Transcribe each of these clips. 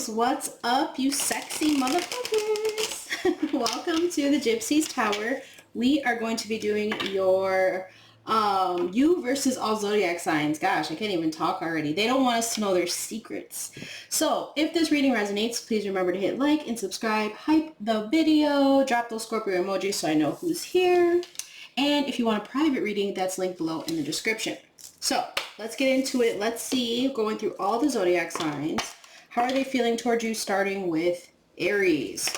Scorpios, what's up, you sexy motherfuckers? Welcome to the Gypsy's Tower. We are going to be doing your you versus all zodiac signs. Gosh, I can't even talk already. They don't want us to know their secrets. So if this reading resonates, please remember to hit like and subscribe, hype the video, drop those Scorpio emojis so I know who's here. And if you want a private reading, that's linked below in the description. So let's get into it. Let's see, going through all the zodiac signs. How are they feeling towards you, starting with Aries?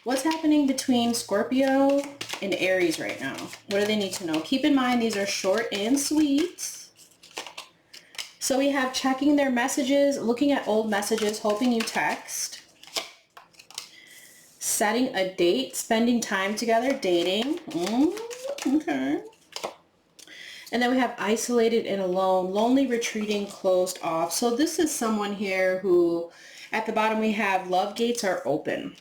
What's happening between Scorpio and Aries right now? What do they need to know? Keep in mind, these are short and sweet. So we have checking their messages, looking at old messages, hoping you text. Setting a date, spending time together, dating. Okay. And then we have isolated and alone, lonely, retreating, closed off. So this is someone here who, at the bottom we have love gates are open.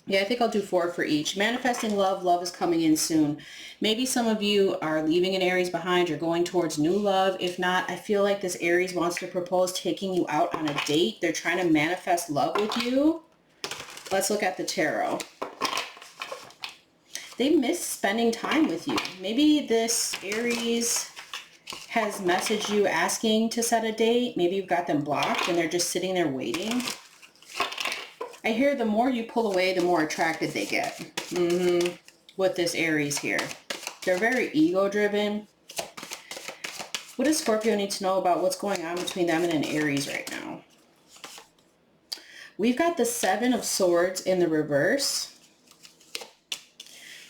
Yeah, I think I'll do 4 for each. Manifesting love, love is coming in soon. Maybe some of you are leaving an Aries behind. You're going towards new love. If not, I feel like this Aries wants to propose taking you out on a date. They're trying to manifest love with you. Let's look at the tarot. They miss spending time with you. Maybe this Aries has messaged you asking to set a date. Maybe you've got them blocked and they're just sitting there waiting. I hear the more you pull away, the more attracted they get. With this Aries here. They're very ego-driven. What does Scorpio need to know about what's going on between them and an Aries right now? We've got the 7 of Swords in the reverse.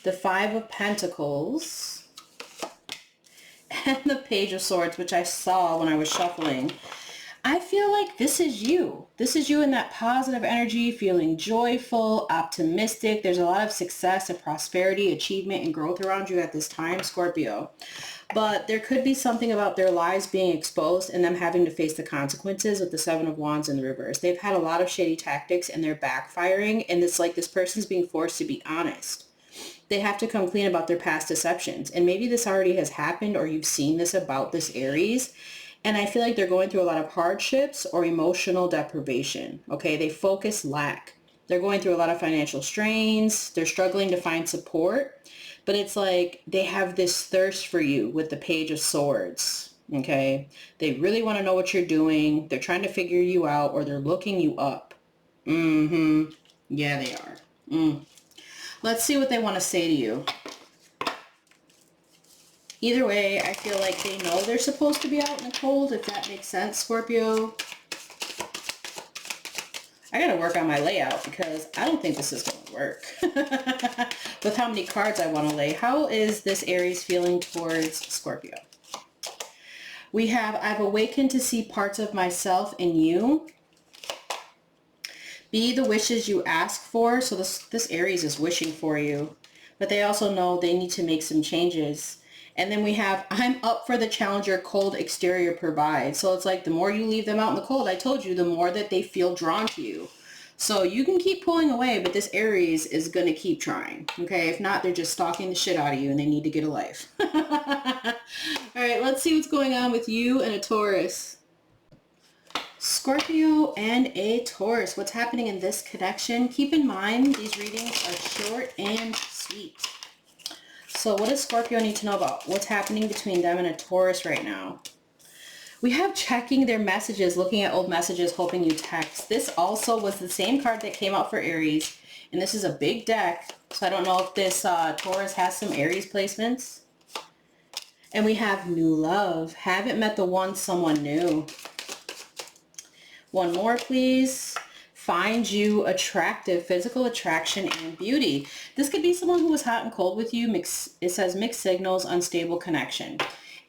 The 5 of Pentacles, and the Page of Swords, which I saw when I was shuffling. I feel like this is you. This is you in that positive energy, feeling joyful, optimistic. There's a lot of success and prosperity, achievement, and growth around you at this time, Scorpio. But there could be something about their lives being exposed and them having to face the consequences with the 7 of Wands in the reverse. They've had a lot of shady tactics and they're backfiring, and it's like this person's being forced to be honest. They have to come clean about their past deceptions. And maybe this already has happened, or you've seen this about this Aries. And I feel like they're going through a lot of hardships or emotional deprivation. Okay, they focus lack. They're going through a lot of financial strains. They're struggling to find support. But it's like they have this thirst for you with the Page of Swords. Okay, they really want to know what you're doing. They're trying to figure you out, or they're looking you up. Yeah, they are. Let's see what they want to say to you. Either way, I feel like they know they're supposed to be out in the cold, if that makes sense, Scorpio. I gotta work on my layout because I don't think this is going to work. With how many cards I want to lay. How is this Aries feeling towards Scorpio? We have, I've awakened to see parts of myself in you. Be the wishes you ask for. So this Aries is wishing for you, but they also know they need to make some changes. And then we have, I'm up for the challenge your cold exterior provides. So it's like the more you leave them out in the cold, I told you, the more that they feel drawn to you. So you can keep pulling away, but this Aries is going to keep trying. Okay, if not, they're just stalking the shit out of you and they need to get a life. All right, let's see what's going on with you and a Taurus. Scorpio and a Taurus. What's happening in this connection? Keep in mind, these readings are short and sweet. So what does Scorpio need to know about what's happening between them and a Taurus right now? We have checking their messages, looking at old messages, hoping you text. This also was the same card that came out for Aries. And this is a big deck. So I don't know if this Taurus has some Aries placements. And we have new love. Haven't met the one, someone new. One more, please. Find you attractive, physical attraction and beauty. This could be someone who was hot and cold with you. It says mixed signals, unstable connection.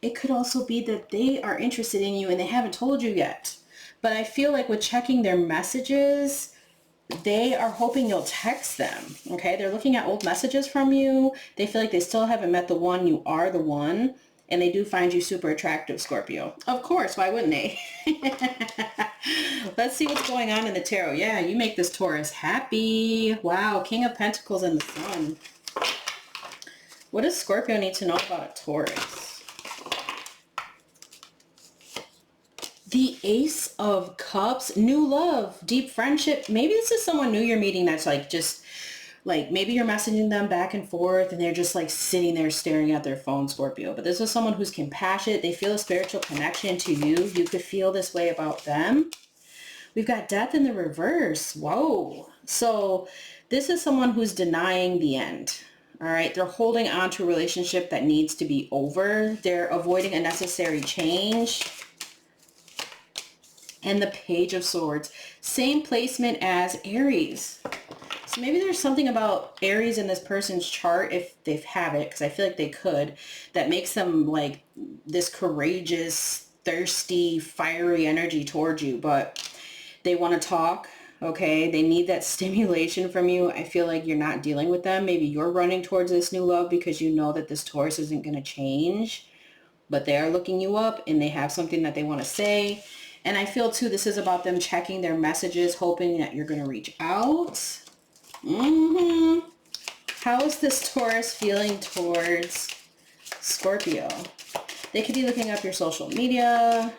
It could also be that they are interested in you and they haven't told you yet. But I feel like with checking their messages, they are hoping you'll text them. Okay, they're looking at old messages from you. They feel like they still haven't met the one. You are the one. And they do find you super attractive, Scorpio. Of course, why wouldn't they? Let's see what's going on in the tarot. Yeah, you make this Taurus happy. Wow, King of Pentacles and the Sun. What does Scorpio need to know about a Taurus? The Ace of Cups, new love, deep friendship. Maybe this is someone new you're meeting that's like just like maybe you're messaging them back and forth and they're just like sitting there staring at their phone, Scorpio. But this is someone who's compassionate. They feel a spiritual connection to you. You could feel this way about them. We've got death in the reverse. Whoa. So this is someone who's denying the end. All right. They're holding on to a relationship that needs to be over. They're avoiding unnecessary change. And the Page of Swords. Same placement as Aries. So maybe there's something about Aries in this person's chart, if they have it, because I feel like they could, that makes them like this courageous, thirsty, fiery energy towards you. But they want to talk, okay? They need that stimulation from you. I feel like you're not dealing with them. Maybe you're running towards this new love because you know that this Taurus isn't going to change. But they are looking you up and they have something that they want to say. And I feel too, this is about them checking their messages, hoping that you're going to reach out. How is this Taurus feeling towards Scorpio? They could be looking up your social media.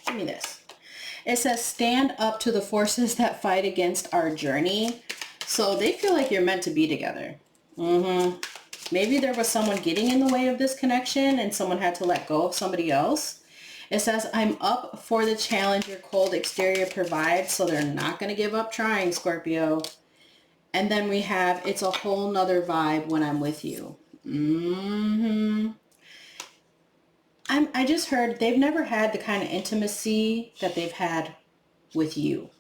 Give me this. It says, stand up to the forces that fight against our journey. So they feel like you're meant to be together. Maybe there was someone getting in the way of this connection and someone had to let go of somebody else. It says, I'm up for the challenge your cold exterior provides. So they're not going to give up trying, Scorpio. And then we have, it's a whole nother vibe when I'm with you. I just heard they've never had the kind of intimacy that they've had with you.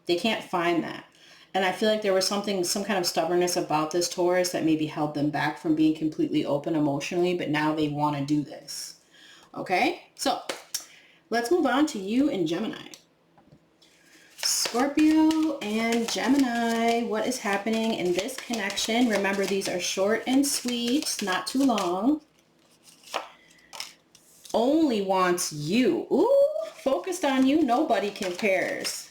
They can't find that. And I feel like there was some kind of stubbornness about this Taurus that maybe held them back from being completely open emotionally, but now they want to do this. Okay, so let's move on to you and Gemini. Scorpio and Gemini, what is happening in this connection? Remember, these are short and sweet, not too long. Only wants you. Ooh, focused on you, nobody compares.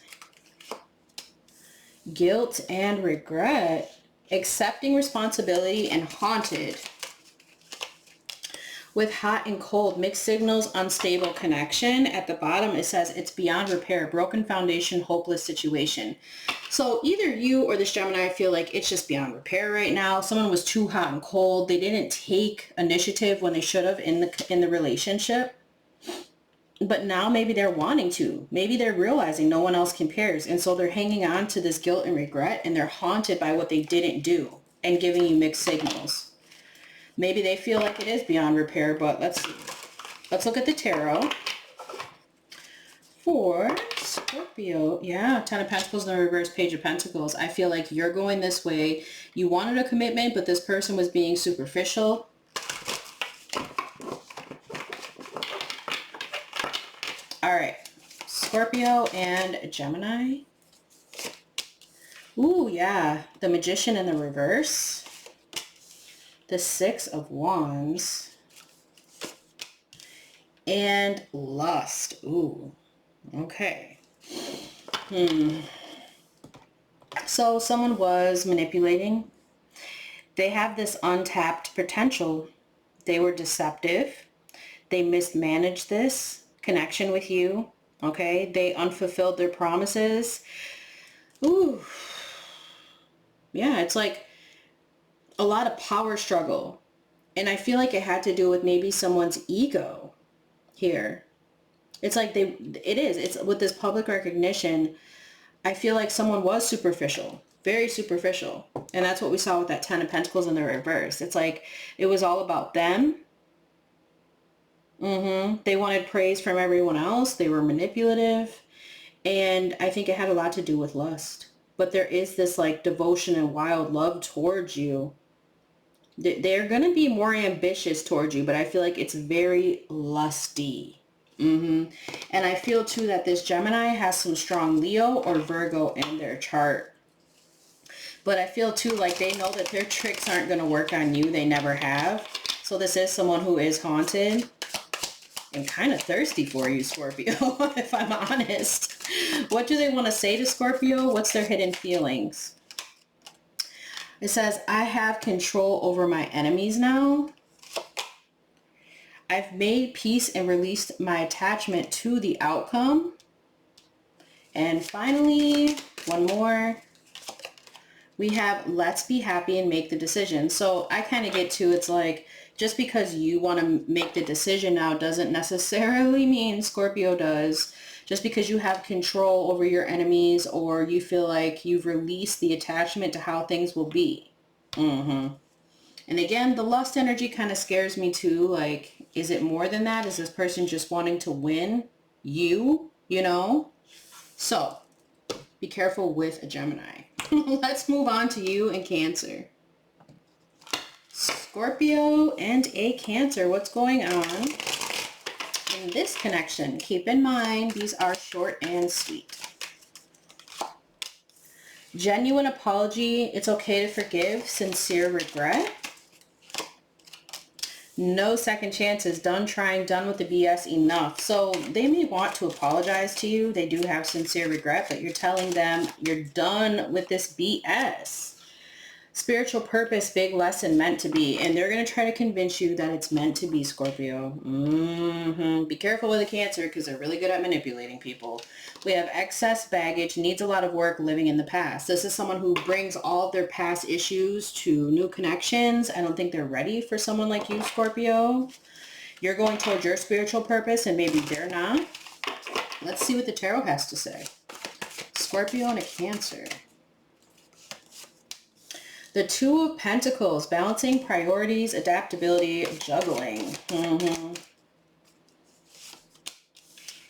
Guilt and regret, accepting responsibility and haunted. With hot and cold, mixed signals, unstable connection. At the bottom, it says it's beyond repair, broken foundation, hopeless situation. So either you or this Gemini feel like it's just beyond repair right now. Someone was too hot and cold. They didn't take initiative when they should have in the relationship. But now maybe they're wanting to. Maybe they're realizing no one else compares. And so they're hanging on to this guilt and regret, and they're haunted by what they didn't do and giving you mixed signals. Maybe they feel like it is beyond repair, but let's see. Let's look at the tarot. For Scorpio, yeah, Ten of Pentacles in the reverse, Page of Pentacles. I feel like you're going this way. You wanted a commitment, but this person was being superficial. All right, Scorpio and Gemini. Ooh, yeah, the Magician in the reverse. The Six of Wands. And Lust. Ooh, okay. So someone was manipulating. They have this untapped potential. They were deceptive. They mismanaged this connection with you. Okay, they unfulfilled their promises. Ooh, yeah, it's like a lot of power struggle, and I feel like it had to do with maybe someone's ego here. It's like it's with this public recognition. I feel like someone was superficial, very superficial, and that's what we saw with that Ten of Pentacles in the reverse. It's like it was all about them. They wanted praise from everyone else. They were manipulative. And I think it had a lot to do with lust. But there is this like devotion and wild love towards you. They're going to be more ambitious towards you, but I feel like it's very lusty. And I feel too that this Gemini has some strong Leo or Virgo in their chart. But I feel too like they know that their tricks aren't going to work on you. They never have. So this is someone who is haunted. I'm kind of thirsty for you, Scorpio, if I'm honest. What do they want to say to Scorpio? What's their hidden feelings? It says, I have control over my enemies now. I've made peace and released my attachment to the outcome. And finally, one more. We have let's be happy and make the decision. So I kind of get to, it's like, just because you want to make the decision now doesn't necessarily mean Scorpio does. Just because you have control over your enemies, or you feel like you've released the attachment to how things will be. And again, the lust energy kind of scares me too. Like, is it more than that? Is this person just wanting to win you, you know? So be careful with a Gemini. Let's move on to you and Cancer. Scorpio and a Cancer. What's going on in this connection? Keep in mind, these are short and sweet. Genuine apology. It's okay to forgive. Sincere regret. No second chances. Done trying, done with the BS, enough. So they may want to apologize to you. They do have sincere regret, but you're telling them you're done with this BS. Spiritual purpose, big lesson, meant to be. And they're going to try to convince you that it's meant to be, Scorpio. Be careful with a Cancer, because they're really good at manipulating people. We have excess baggage, needs a lot of work, living in the past. This is someone who brings all of their past issues to new connections. I don't think they're ready for someone like you, Scorpio. You're going towards your spiritual purpose, and maybe they're not. Let's see what the tarot has to say. Scorpio and a Cancer. The Two of Pentacles, balancing priorities, adaptability, juggling.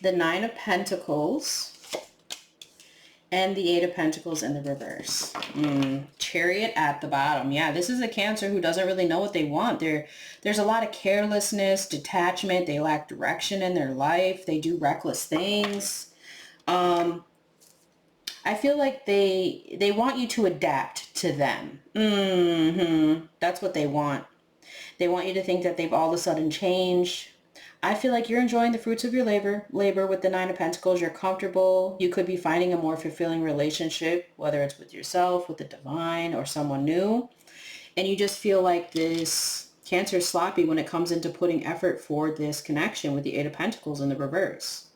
The Nine of Pentacles and the Eight of Pentacles in the reverse. Chariot at the bottom. Yeah, this is a Cancer who doesn't really know what they want. There's a lot of carelessness, detachment. They lack direction in their life. They do reckless things. I feel like they want you to adapt to them. That's what they want. They want you to think that they've all of a sudden changed. I feel like you're enjoying the fruits of your labor with the Nine of Pentacles. You're comfortable. You could be finding a more fulfilling relationship, whether it's with yourself, with the divine, or someone new. And you just feel like this Cancer is sloppy when it comes into putting effort for this connection with the Eight of Pentacles in the reverse.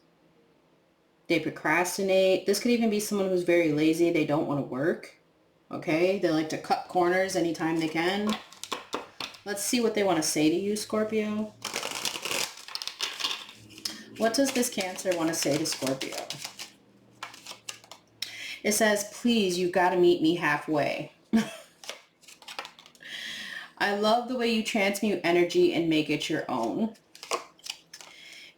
They procrastinate. This could even be someone who's very lazy. They don't want to work. Okay? They like to cut corners anytime they can. Let's see what they want to say to you, Scorpio. What does this Cancer want to say to Scorpio? It says, please, you've got to meet me halfway. I love the way you transmute energy and make it your own.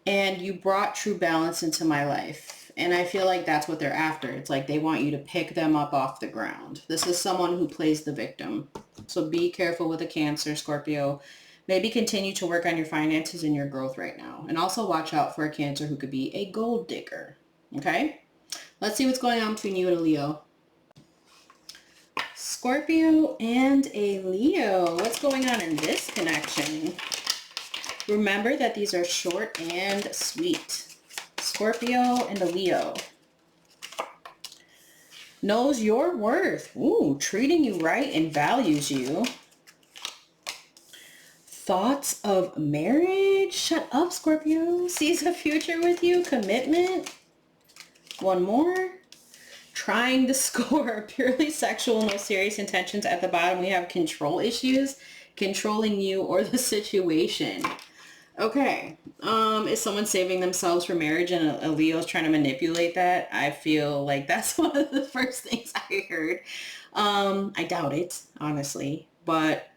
And you brought true balance into my life. And I feel like that's what they're after. It's like they want you to pick them up off the ground. This is someone who plays the victim. So be careful with a Cancer, Scorpio. Maybe continue to work on your finances and your growth right now. And also watch out for a Cancer who could be a gold digger. Okay? Let's see what's going on between you and a Leo. Scorpio and a Leo. What's going on in this connection? Remember that these are short and sweet. Scorpio and a Leo. Knows your worth. Ooh, treating you right and values you. Thoughts of marriage. Shut up, Scorpio. Sees a future with you. Commitment. One more. Trying to score. Purely sexual, no serious intentions. At the bottom, we have control issues. Controlling you or the situation. Okay, is someone saving themselves for marriage and a Leo's trying to manipulate that? I feel like that's one of the first things I heard. I doubt it, honestly, but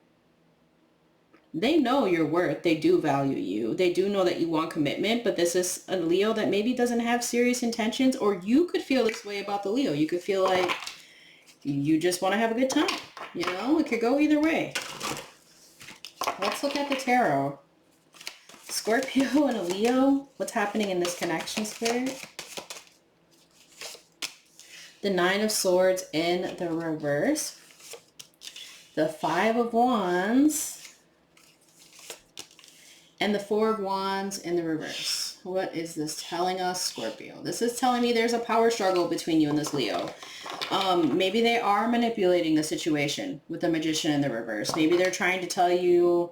they know your worth. They do value you. They do know that you want commitment, but this is a Leo that maybe doesn't have serious intentions, or you could feel this way about the Leo. You could feel like you just want to have a good time. You know, it could go either way. Let's look at the tarot. Scorpio and a Leo, what's happening in this connection, Spirit? The Nine of Swords in the reverse. The Five of Wands. And the Four of Wands in the reverse. What is this telling us, Scorpio? This is telling me there's a power struggle between you and this Leo. Maybe they are manipulating the situation with the Magician in the reverse. Maybe they're trying to tell you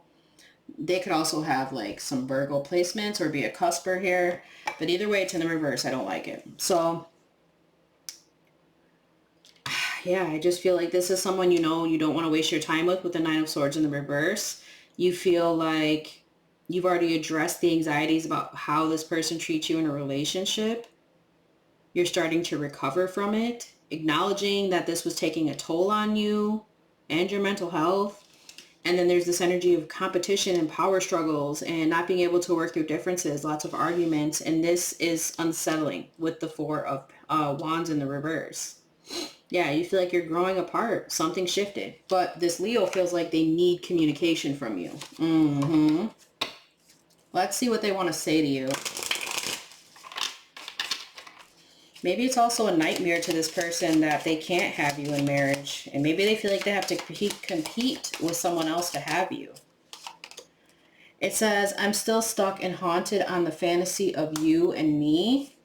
They could also have like some Virgo placements or be a cusper here. But either way, it's in the reverse. I don't like it. So, yeah, I just feel like this is someone you know you don't want to waste your time with the Nine of Swords in the reverse. You feel like you've already addressed the anxieties about how this person treats you in a relationship. You're starting to recover from it, acknowledging that this was taking a toll on you and your mental health. And then there's this energy of competition and power struggles and not being able to work through differences, lots of arguments. And this is unsettling with the Four of Wands in the reverse. Yeah, you feel like you're growing apart. Something shifted. But this Leo feels like they need communication from you. Let's see what they want to say to you. Maybe it's also a nightmare to this person that they can't have you in marriage. And maybe they feel like they have to compete with someone else to have you. It says, I'm still stuck and haunted on the fantasy of you and me.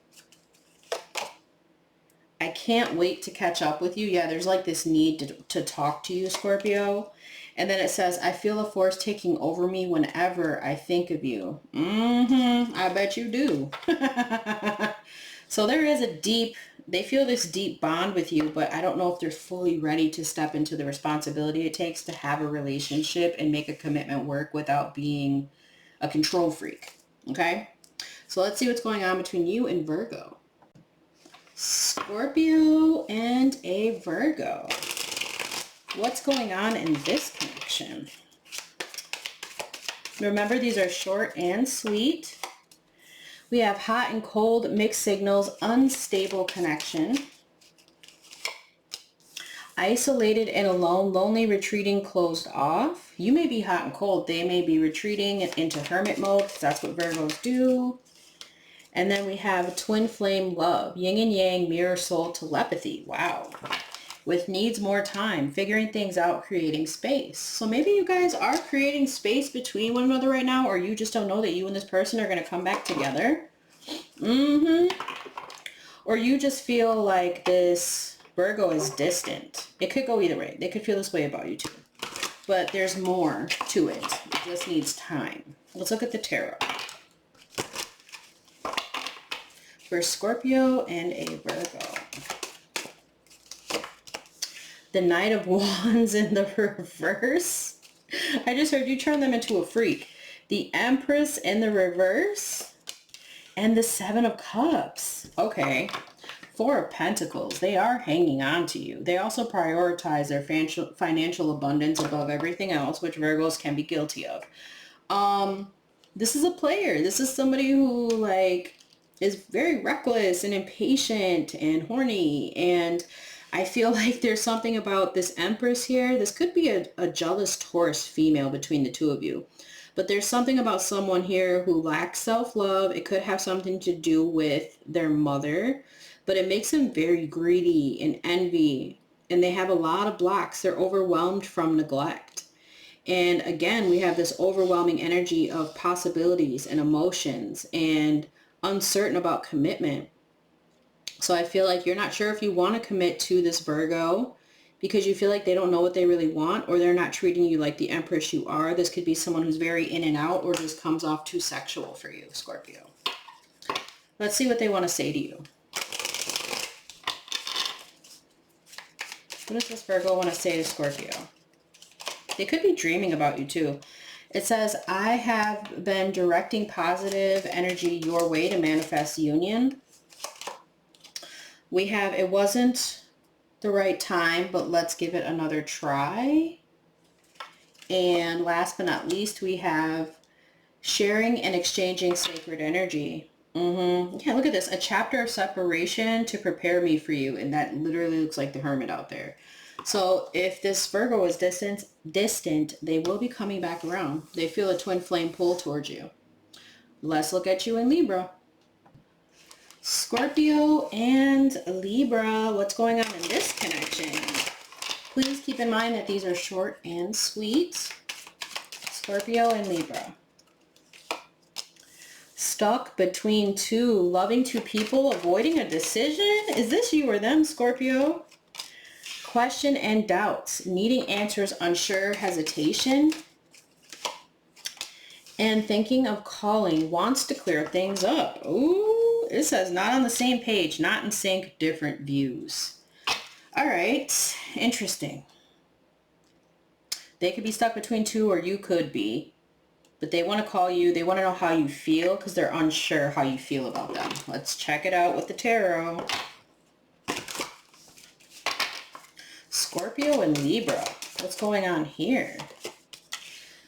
I can't wait to catch up with you. Yeah, there's like this need to talk to you, Scorpio. And then it says, I feel a force taking over me whenever I think of you. I bet you do. So there is they feel this deep bond with you, but I don't know if they're fully ready to step into the responsibility it takes to have a relationship and make a commitment work without being a control freak. Okay? So let's see what's going on between you and Virgo. Scorpio and a Virgo. What's going on in this connection? Remember, these are short and sweet. We have hot and cold, mixed signals, unstable connection. Isolated and alone, lonely, retreating, closed off. You may be hot and cold. They may be retreating into hermit mode, because that's what Virgos do. And then we have twin flame love, yin and yang, mirror soul, telepathy. Wow. With needs more time, figuring things out, creating space. So maybe you guys are creating space between one another right now, or you just don't know that you and this person are going to come back together. Or you just feel like this Virgo is distant. It could go either way. They could feel this way about you too. But there's more to it. It just needs time. Let's look at the tarot. For Scorpio and a Virgo. The Knight of Wands in the reverse. I just heard you turn them into a freak. The Empress in the reverse. And the Seven of Cups. Okay. Four of Pentacles. They are hanging on to you. They also prioritize their financial abundance above everything else, which Virgos can be guilty of. This is a player. This is somebody who like is very reckless and impatient and horny, and I feel like there's something about this Empress here. This could be a jealous Taurus female between the two of you. But there's something about someone here who lacks self-love. It could have something to do with their mother. But it makes them very greedy and envy. And they have a lot of blocks. They're overwhelmed from neglect. And again, we have this overwhelming energy of possibilities and emotions and uncertain about commitment. So I feel like you're not sure if you want to commit to this Virgo because you feel like they don't know what they really want, or they're not treating you like the Empress you are. This could be someone who's very in and out, or just comes off too sexual for you, Scorpio. Let's see what they want to say to you. What does this Virgo want to say to Scorpio? They could be dreaming about you too. It says, I have been directing positive energy your way to manifest union. We have, it wasn't the right time, but let's give it another try. And last but not least, we have sharing and exchanging sacred energy. Yeah, look at this. A chapter of separation to prepare me for you. And that literally looks like the Hermit out there. So if this Virgo is distant, they will be coming back around. They feel a twin flame pull towards you. Let's look at you in Libra. Scorpio and Libra, what's going on in this connection? Please keep in mind that these are short and sweet. Scorpio and Libra. Stuck between two, loving two people, avoiding a decision? Is this you or them, Scorpio? Question and doubts, needing answers, unsure, hesitation. and thinking of calling, wants to clear things up. Ooh, it says not on the same page, not in sync, different views. All right, interesting. They could be stuck between two, or you could be. But they want to call you. They want to know how you feel because they're unsure how you feel about them. Let's check it out with the tarot. Scorpio and Libra. What's going on here?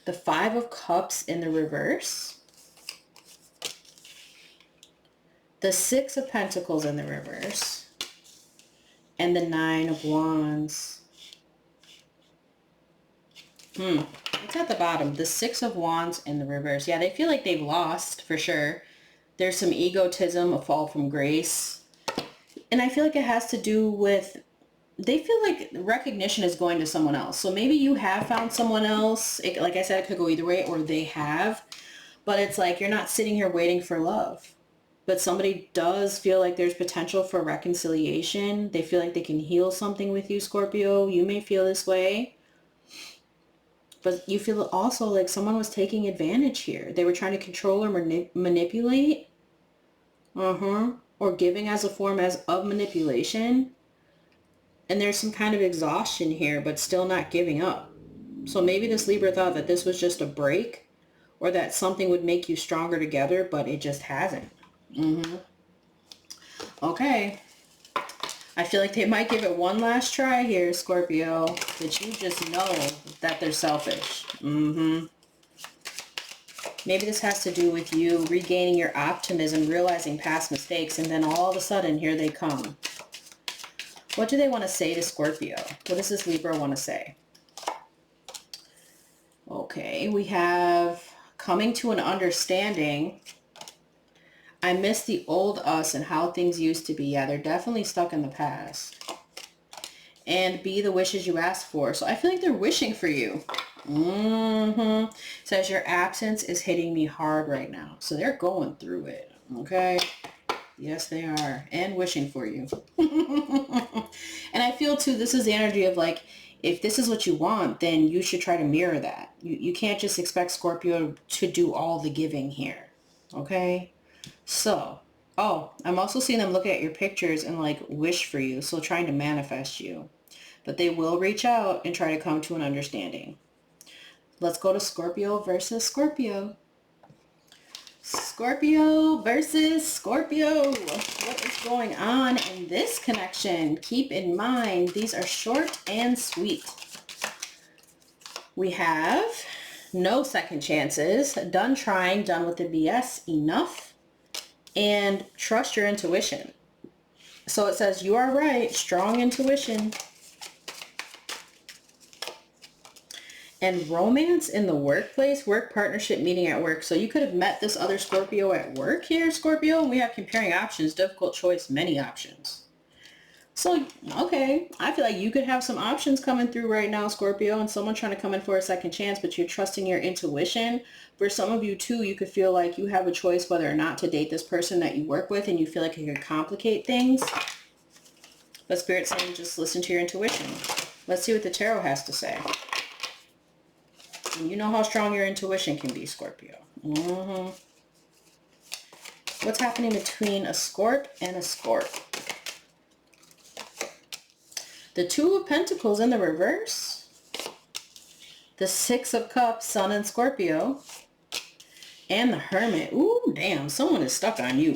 The Five of Cups in the reverse. The Six of Pentacles in the reverse. And the Nine of Wands. It's at the bottom. The Six of Wands in the reverse. Yeah, they feel like they've lost for sure. There's some egotism, a fall from grace. And I feel like it has to do with, they feel like recognition is going to someone else. So maybe you have found someone else. Like I said, it could go either way, or they have. But it's like you're not sitting here waiting for love. But somebody does feel like there's potential for reconciliation. They feel like they can heal something with you, Scorpio. You may feel this way. But you feel also like someone was taking advantage here. They were trying to control or manipulate. Or giving as a form of manipulation. And there's some kind of exhaustion here, but still not giving up. So maybe this Libra thought that this was just a break, or that something would make you stronger together, but it just hasn't. Okay. I feel like they might give it one last try here, Scorpio, but you just know that they're selfish. Maybe this has to do with you regaining your optimism, realizing past mistakes, and then all of a sudden, here they come. What do they want to say to Scorpio? What does this Libra want to say? Okay, we have coming to an understanding. I miss the old us and how things used to be. Yeah, they're definitely stuck in the past. And be the wishes you asked for. So I feel like they're wishing for you. Says your absence is hitting me hard right now. So they're going through it. Okay. Yes, they are. And wishing for you. And I feel too, this is the energy of like, if this is what you want, then you should try to mirror that. You can't just expect Scorpio to do all the giving here. Okay. So, I'm also seeing them look at your pictures and like wish for you. So trying to manifest you. But they will reach out and try to come to an understanding. Let's go to Scorpio versus Scorpio. Scorpio versus Scorpio. What is going on in this connection? Keep in mind, these are short and sweet. We have no second chances. Done trying, done with the BS, enough. And trust your intuition. So it says you are right, strong intuition. And romance in the workplace, work partnership, meeting at work. So you could have met this other Scorpio at work here, Scorpio. And we have comparing options, difficult choice, many options. So, okay, I feel like you could have some options coming through right now, Scorpio, and someone trying to come in for a second chance, but you're trusting your intuition. For some of you too, you could feel like you have a choice whether or not to date this person that you work with, and you feel like it could complicate things. But Spirit's saying just listen to your intuition. Let's see what the tarot has to say. And you know how strong your intuition can be, Scorpio. What's happening between a Scorp and a Scorp? The Two of Pentacles in the reverse. The Six of Cups, Sun and Scorpio. And the Hermit. Ooh, damn, someone is stuck on you.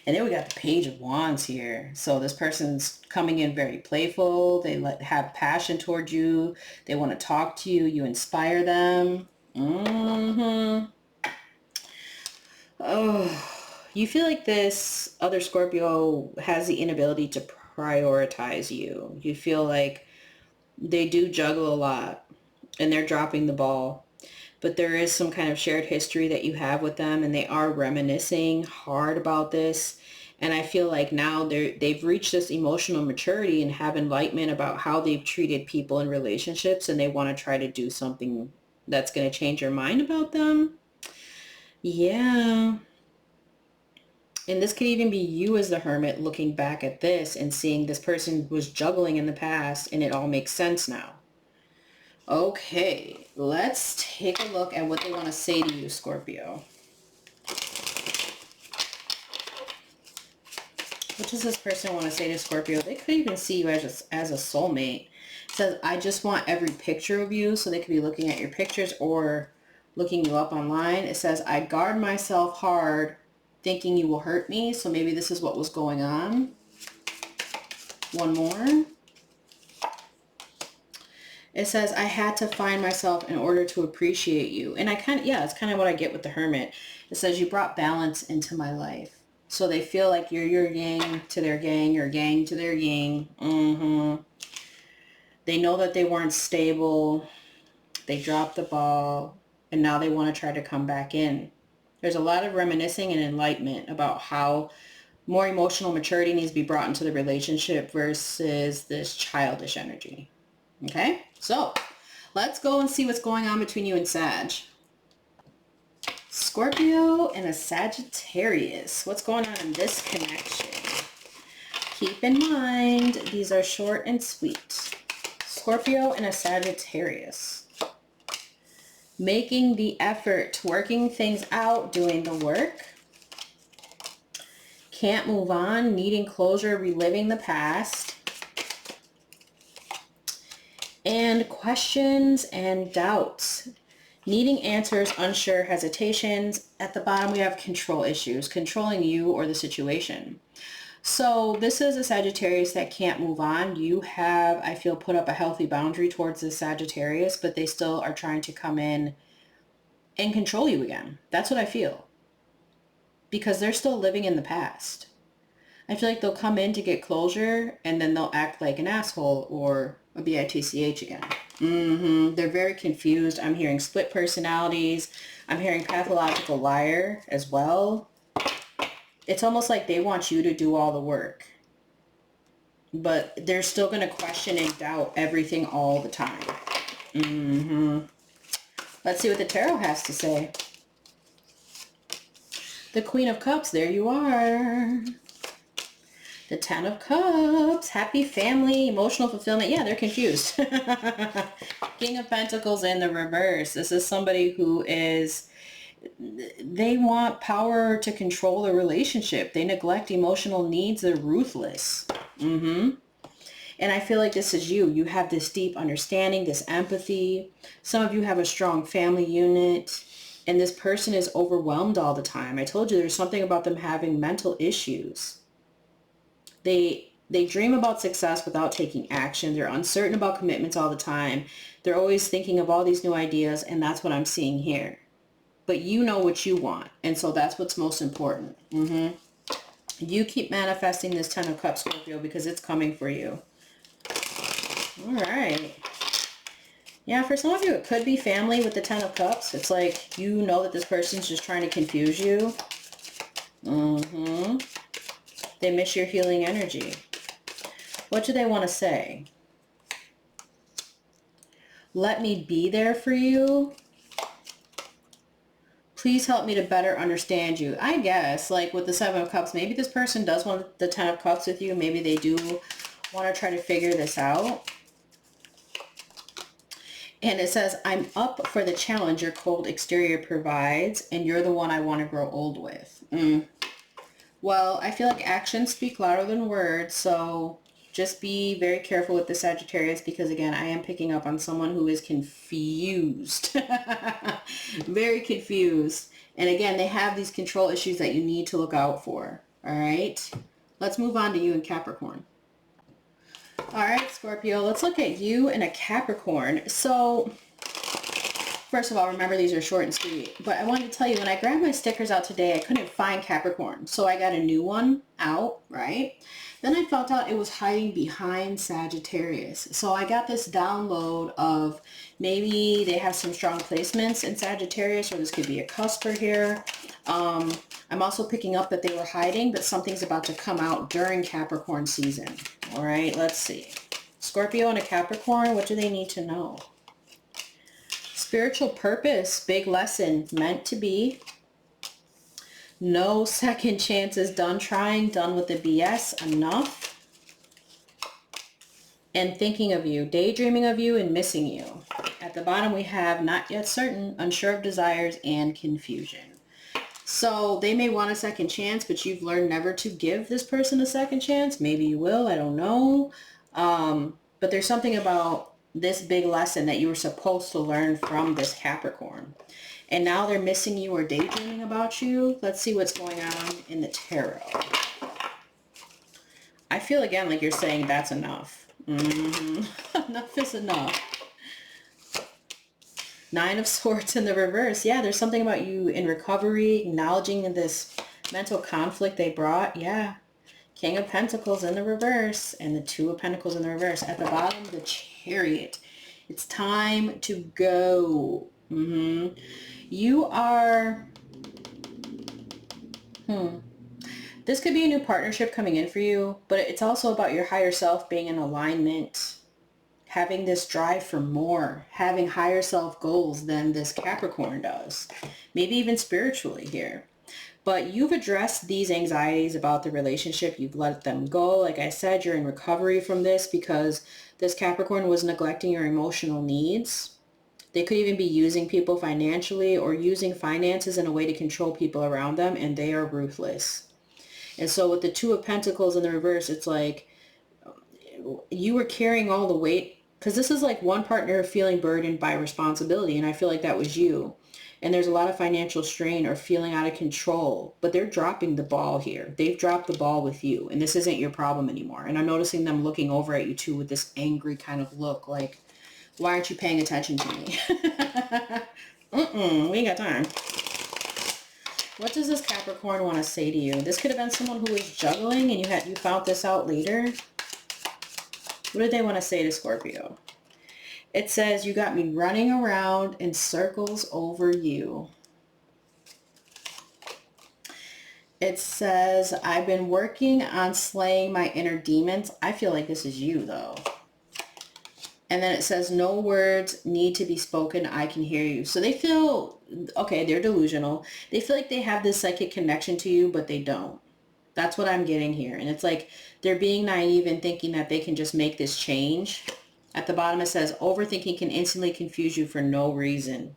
And then we got the Page of Wands here. So this person's coming in very playful. They have passion towards you. They want to talk to you. You inspire them. Oh, you feel like this other Scorpio has the inability to prioritize you. You feel like they do juggle a lot and they're dropping the ball. But there is some kind of shared history that you have with them, and they are reminiscing hard about this. And I feel like now they've reached this emotional maturity and have enlightenment about how they've treated people in relationships, and they want to try to do something that's going to change your mind about them. Yeah. And this could even be you as the Hermit looking back at this and seeing this person was juggling in the past and it all makes sense now. Okay, let's take a look at what they want to say to you, Scorpio. What does this person want to say to Scorpio? They could even see you as a soulmate. It says, I just want every picture of you. So they could be looking at your pictures or looking you up online. It says, I guard myself hard thinking you will hurt me. So maybe this is what was going on. One more. It says, I had to find myself in order to appreciate you. And I kind of, yeah, it's kind of what I get with the Hermit. It says, you brought balance into my life. So they feel like you're your yang to their gang, your gang to their yang. They know that they weren't stable. They dropped the ball. And now they want to try to come back in. There's a lot of reminiscing and enlightenment about how more emotional maturity needs to be brought into the relationship versus this childish energy. Okay, so let's go and see what's going on between you and Sag. Scorpio and a Sagittarius. What's going on in this connection? Keep in mind, these are short and sweet. Scorpio and a Sagittarius. Making the effort, working things out, doing the work. Can't move on, needing closure, reliving the past. And questions and doubts. Needing answers, unsure, hesitations. At the bottom we have control issues, controlling you or the situation. So this is a Sagittarius that can't move on. You have, I feel, put up a healthy boundary towards the Sagittarius, but they still are trying to come in and control you again. That's what I feel. Because they're still living in the past. I feel like they'll come in to get closure and then they'll act like an asshole or a bitch again. They're very confused. I'm hearing split personalities. I'm hearing pathological liar as well. It's almost like they want you to do all the work. But they're still going to question and doubt everything all the time. Let's see what the tarot has to say. The Queen of Cups, there you are. The Ten of Cups, happy family, emotional fulfillment. Yeah, they're confused. King of Pentacles in the reverse. This is somebody who is, they want power to control the relationship. They neglect emotional needs. They're ruthless. And I feel like this is you. You have this deep understanding, this empathy. Some of you have a strong family unit. And this person is overwhelmed all the time. I told you there's something about them having mental issues. They dream about success without taking action. They're uncertain about commitments all the time. They're always thinking of all these new ideas, and that's what I'm seeing here. But you know what you want, and so that's what's most important. You keep manifesting this Ten of Cups, Scorpio, because it's coming for you. All right. Yeah, for some of you, it could be family with the Ten of Cups. It's like you know that this person's just trying to confuse you. They miss your healing energy. What do they want to say? Let me be there for you. Please help me to better understand you. I guess, like with the Seven of Cups, maybe this person does want the Ten of Cups with you. Maybe they do want to try to figure this out. And it says, I'm up for the challenge your cold exterior provides, and you're the one I want to grow old with. Well, I feel like actions speak louder than words, so just be very careful with the Sagittarius because, again, I am picking up on someone who is confused. Very confused. And, again, they have these control issues that you need to look out for. All right? Let's move on to you and Capricorn. All right, Scorpio, let's look at you and a Capricorn. So, first of all, remember these are short and sweet. But I wanted to tell you, when I grabbed my stickers out today, I couldn't find Capricorn. So I got a new one out, right? Then I felt out it was hiding behind Sagittarius. So I got this download of maybe they have some strong placements in Sagittarius, or this could be a cusper here. I'm also picking up that they were hiding, but something's about to come out during Capricorn season. All right, let's see. Scorpio and a Capricorn, what do they need to know? Spiritual purpose, big lesson, meant to be. No second chances, done trying, done with the BS, enough. And thinking of you, daydreaming of you and missing you. At the bottom we have not yet certain, unsure of desires, and confusion. So they may want a second chance, but you've learned never to give this person a second chance. Maybe you will, I don't know. But there's something about this big lesson that you were supposed to learn from this Capricorn. And now they're missing you or daydreaming about you. Let's see what's going on in the tarot. I feel again like you're saying that's enough. Enough is enough. Nine of Swords in the reverse. Yeah, there's something about you in recovery, acknowledging this mental conflict they brought. Yeah. King of Pentacles in the reverse and the Two of Pentacles in the reverse. At the bottom, the Chariot. It's time to go. You are... This could be a new partnership coming in for you, but it's also about your higher self being in alignment, having this drive for more, having higher self goals than this Capricorn does, maybe even spiritually here. But you've addressed these anxieties about the relationship. You've let them go. Like I said, you're in recovery from this because this Capricorn was neglecting your emotional needs. They could even be using people financially or using finances in a way to control people around them, and they are ruthless. And so with the Two of Pentacles in the reverse, it's like you were carrying all the weight, because this is like one partner feeling burdened by responsibility, and I feel like that was you. And there's a lot of financial strain or feeling out of control, but they're dropping the ball here. They've dropped the ball with you, and this isn't your problem anymore. And I'm noticing them looking over at you too with this angry kind of look, like, why aren't you paying attention to me? We ain't got time. What does this Capricorn want to say to you? This could have been someone who was juggling and you found this out later. What did they want to say to Scorpio? It says, you got me running around in circles over you. It says, I've been working on slaying my inner demons. I feel like this is you though. And then it says, no words need to be spoken. I can hear you. So they feel, okay, they're delusional. They feel like they have this psychic connection to you, but they don't. That's what I'm getting here. And it's like they're being naive and thinking that they can just make this change. At the bottom it says, overthinking can instantly confuse you for no reason.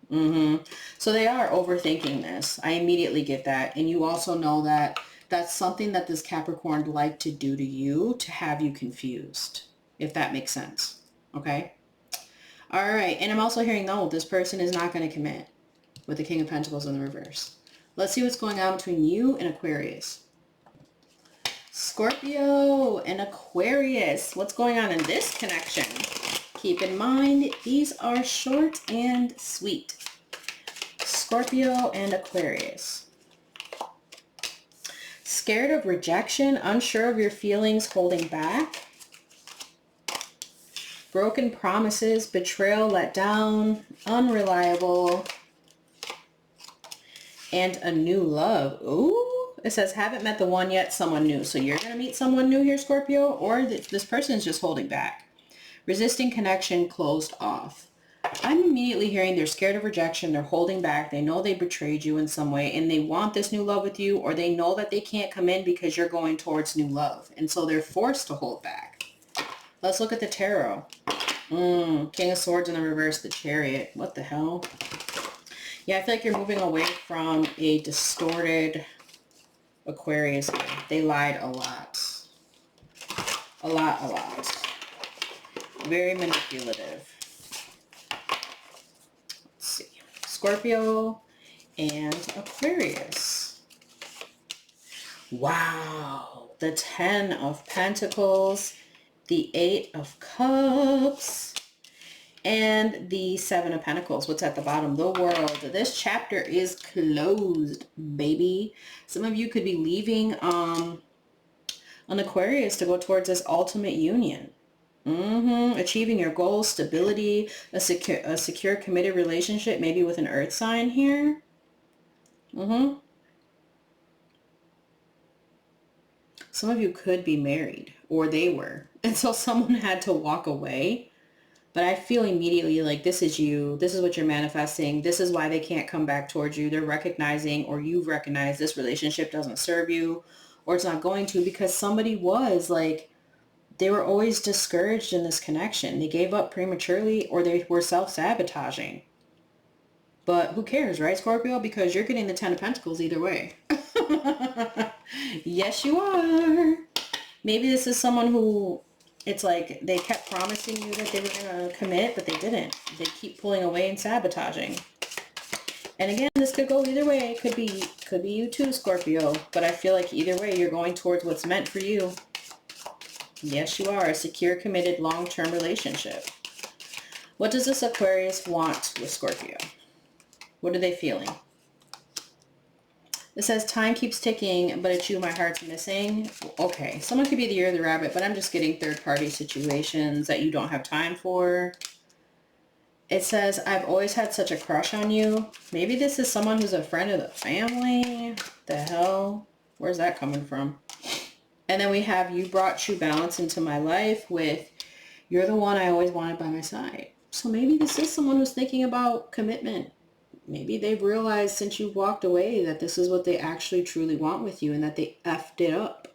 So they are overthinking this. I immediately get that. And you also know that that's something that this Capricorn liked to do to you, to have you confused, if that makes sense. Okay. All right. And I'm also hearing, no, this person is not going to commit with the King of Pentacles in the reverse. Let's see what's going on between you and Aquarius. Scorpio and Aquarius. What's going on in this connection? Keep in mind, these are short and sweet. Scorpio and Aquarius. Scared of rejection, unsure of your feelings, holding back. Broken promises, betrayal, let down, unreliable, and a new love. Ooh, it says haven't met the one yet, someone new. So you're going to meet someone new here, Scorpio, or this person is just holding back. Resisting connection, closed off. I'm immediately hearing they're scared of rejection, they're holding back, they know they betrayed you in some way, and they want this new love with you, or they know that they can't come in because you're going towards new love, and so they're forced to hold back. Let's look at the tarot. King of Swords in the reverse, the Chariot. What the hell? Yeah, I feel like you're moving away from a distorted Aquarius here. They lied a lot. A lot. Very manipulative. Let's see. Scorpio and Aquarius. Wow. The 10 of Pentacles, the 8 of Cups, and the 7 of Pentacles. What's at the bottom? The World. This chapter is closed, baby. Some of you could be leaving an Aquarius to go towards this ultimate union. Achieving your goals, stability, a secure committed relationship, maybe with an earth sign here. Some of you could be married, or they were, and so someone had to walk away. But I feel immediately like this is you. This is what you're manifesting. This is why they can't come back towards you. They're recognizing, or you've recognized, this relationship doesn't serve you, or it's not going to, because somebody was like they were always discouraged in this connection. They gave up prematurely or they were self-sabotaging. But who cares, right, Scorpio? Because you're getting the 10 of Pentacles either way. Yes, you are. Maybe this is someone who, it's like they kept promising you that they were going to commit, but they didn't. They keep pulling away and sabotaging. And again, this could go either way. It could be you too, Scorpio. But I feel like either way, you're going towards what's meant for you. Yes, you are. A secure, committed, long-term relationship. What does this Aquarius want with Scorpio? What are they feeling? It says, time keeps ticking, but it's you my heart's missing. Okay, someone could be the year of the rabbit, but I'm just getting third-party situations that you don't have time for. It says, I've always had such a crush on you. Maybe this is someone who's a friend of the family. The hell? Where's that coming from? And then we have, you brought true balance into my life with, you're the one I always wanted by my side. So maybe this is someone who's thinking about commitment. Maybe they've realized since you walked away that this is what they actually truly want with you and that they effed it up.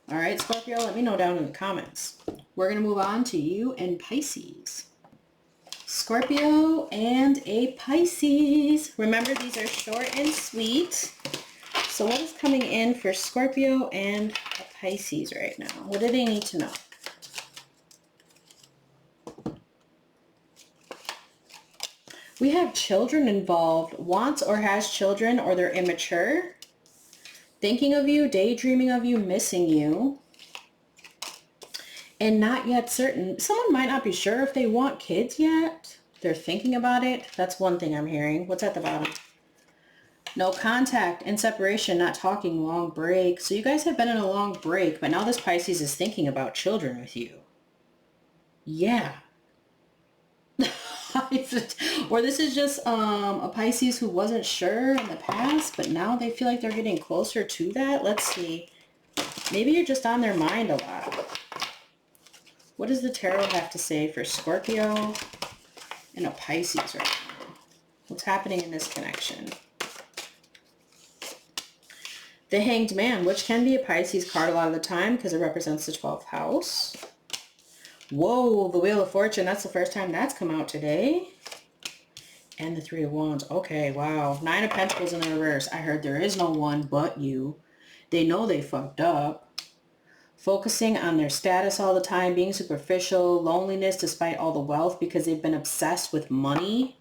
All right, Scorpio, let me know down in the comments. We're going to move on to you and Pisces. Scorpio and a Pisces. Remember, these are short and sweet. So what is coming in for Scorpio and a Pisces right now? What do they need to know? We have children involved, wants or has children, or they're immature, thinking of you, daydreaming of you, missing you, and not yet certain. Someone might not be sure if they want kids yet. They're thinking about it. That's one thing I'm hearing. What's at the bottom? No contact and separation, not talking, long break. So you guys have been in a long break, but now this Pisces is thinking about children with you. Yeah. Or this is just a Pisces who wasn't sure in the past, but now they feel like they're getting closer to that. Let's see. Maybe you're just on their mind a lot. What does the tarot have to say for Scorpio and a Pisces right now? What's happening in this connection? The Hanged Man, which can be a Pisces card a lot of the time because it represents the 12th house. Whoa, the Wheel of Fortune. That's the first time that's come out today. And the Three of Wands. Okay, wow. 9 of Pentacles in the reverse. I heard there is no one but you. They know they fucked up. Focusing on their status all the time, being superficial, loneliness despite all the wealth because they've been obsessed with money.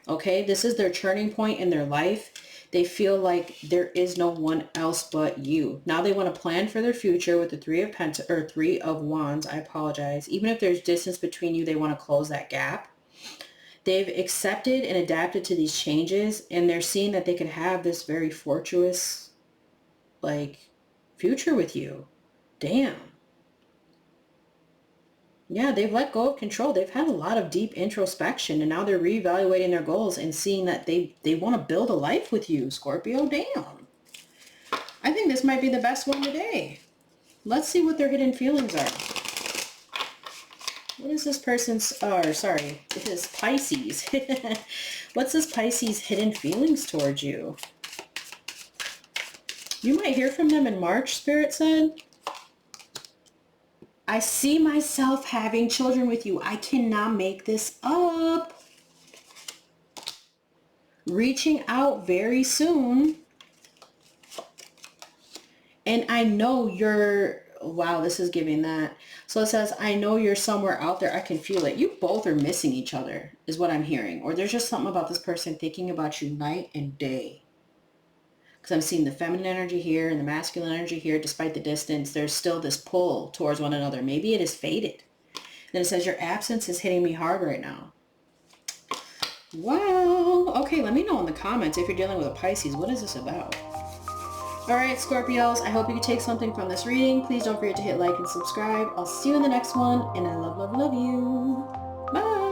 Okay, this is their turning point in their life. They feel like there is no one else but you. Now they want to plan for their future with the Three of Wands. I apologize. Even if there's distance between you, they want to close that gap. They've accepted and adapted to these changes, and they're seeing that they can have this very fortuitous, like, future with you. Damn. Yeah, they've let go of control. They've had a lot of deep introspection, and now they're reevaluating their goals and seeing that they want to build a life with you, Scorpio. Damn. I think this might be the best one today. Let's see what their hidden feelings are. What is this person's, it is Pisces. What's this Pisces' hidden feelings towards you? You might hear from them in March, Spirit said. I see myself having children with you. I cannot make this up. Reaching out very soon. And I know you're, wow, this is giving that. So it says, I know you're somewhere out there. I can feel it. You both are missing each other is what I'm hearing. Or there's just something about this person thinking about you night and day. Because I'm seeing the feminine energy here and the masculine energy here. Despite the distance, there's still this pull towards one another. Maybe it is faded. Then it says, your absence is hitting me hard right now. Wow. Okay, let me know in the comments if you're dealing with a Pisces. What is this about? All right, Scorpios, I hope you can take something from this reading. Please don't forget to hit like and subscribe. I'll see you in the next one, and I love, love, love you. Bye.